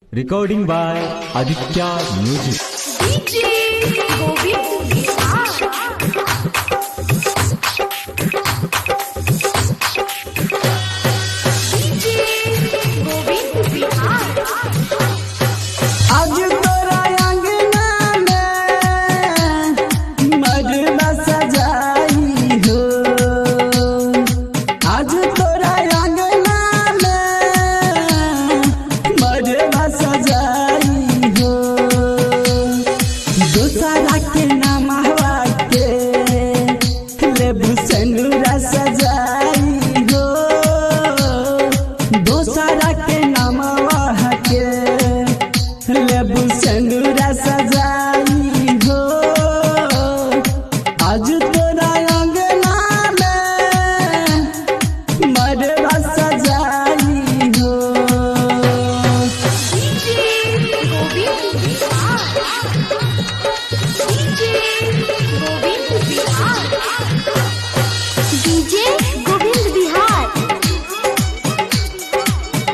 Recording by Aditya Music. DJ Govind आज तोरा अंगना में मरवा सजाई हो। आज तोरा अंगना में मरवा सजाई हो। दूसरा के नाम हवा के लेबू सनुरा सजाई हो। दूसरा के नाम हवा के लेबू सनुरा सजाई हो। आज तोरा अंगना में मरवा सजाई हो। DJ Govind Bihar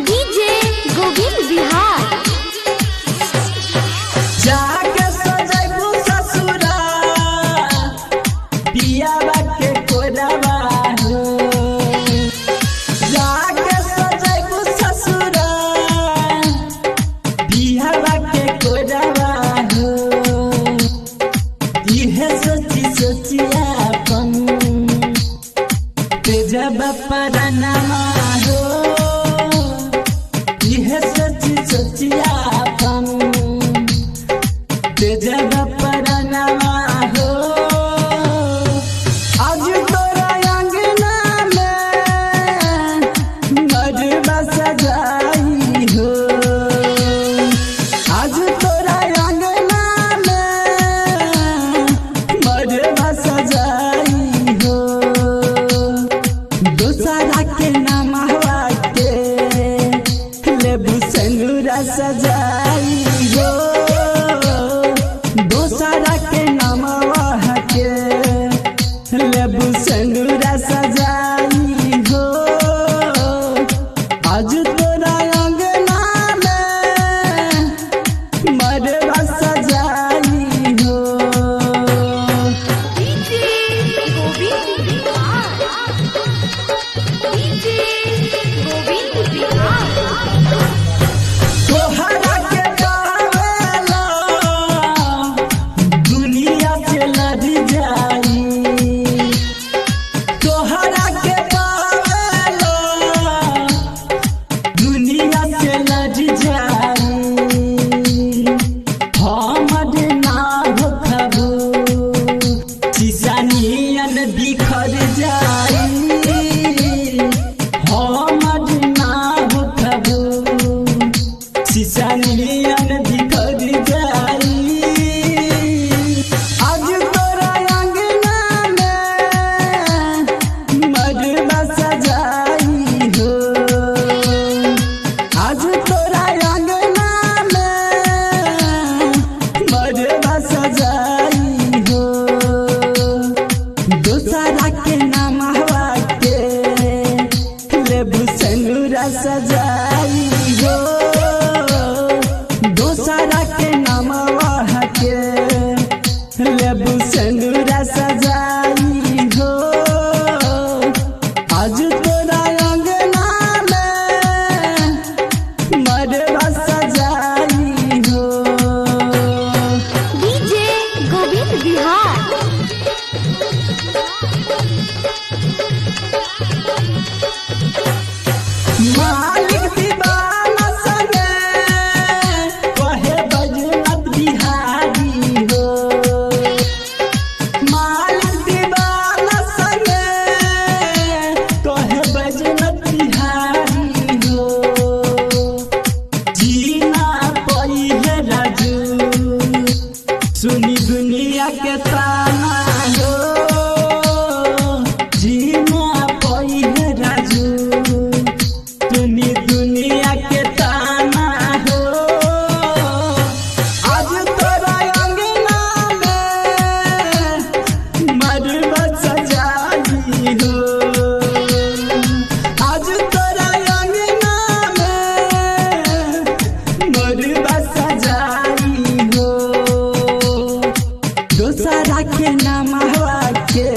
DJ Govind Bihar जाके सजाइबू ससुरा पियावा के कोरवा हो। जाके सजाइबू ससुरा पियावा के कोरवा हो। इहे सोची सोची अपन तेजब परनमा हो। इहे सोची सोची अपन तेजब परनमा हो। आज तोरा अंगना में मरवा सजाई हो। आज तोरा अंगना में मरवा सजाई हो। दूसरा के नाम हवा के लेबू सनुरा सजाई हो। दूसरा के नाम हवा के लेबू सनुरा सजाई हो। आज तोरा अंगना में मरवा सजाई हो। DJ Govind Bihar DJ Govind Bihar तोहरा के पावेला दुनिया से लड़ जाई। तोहरा के पावेला दुनिया से लड़ जाई। हमर ना हो खबू चिसानियन बिखर जाई। हमर ना हो खबू चिसानियन बिखर जाई। आज तोरा अंगना में मरवा सजाई हो। आज तोरा अंगना में मरवा सजाई हो। दूसरा के नाम हवा के लेबू सनुरा सजाई हो। दूसरा के नाम हवा के लेबू सनुरा सजाई हो। आज तोरा अंगना में मरवा सजाई हो। DJ Govind Bihar मालिक दीवाना संगे कहे बजरंग बिहारी हो। मालिक दीवाना संगे कहे बजरंग बिहारी हो। जीना पई है राजू सुनी दुनिया के ताना हो। जीना पई है राजू सुनी दुनिया के ताना हो। आज तोरा अंगना में मरवा सजाई हो। आज तोरा अंगना में मरवा सजाई हो दोसरा के नाम हवा के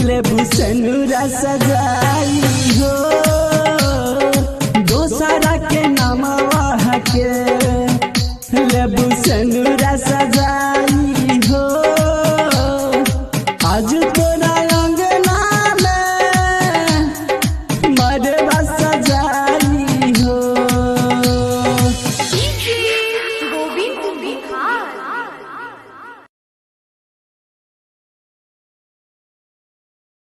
लेबू सनुरा सजाई हो दोसरा के नाम हवा के लेबू सनुरा